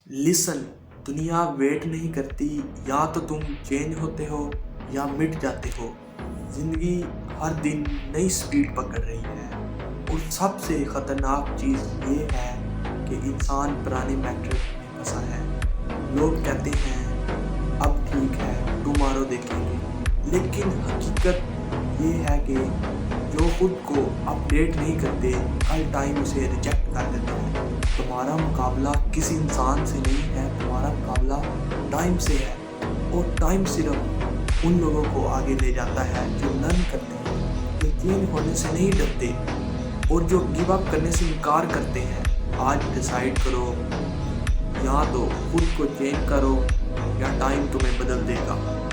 Listen, दुनिया wait नहीं करती। या तो तुम चेंज होते हो या मिट जाते हो। जिंदगी हर दिन नई स्पीड पकड़ रही है और सबसे खतरनाक चीज़ ये है कि इंसान पुराने मैट्रिक में फंसा है। लोग कहते हैं अब ठीक है, टुमारो देखेंगे, लेकिन हकीकत ये है कि जो खुद को अपडेट नहीं करते, कल टाइम उसे रिजेक्ट कर देता है। तुम्हारा मुकाबला किसी इंसान से नहीं है, तुम्हारा मुकाबला टाइम से है। और टाइम सिर्फ उन लोगों को आगे ले जाता है जो लर्न करते हैं, जो चेंज होने से नहीं डरते और जो गिव अप करने से इनकार करते हैं। आज डिसाइड करो, या तो खुद को चेंज करो या टाइम तुम्हें बदल देगा।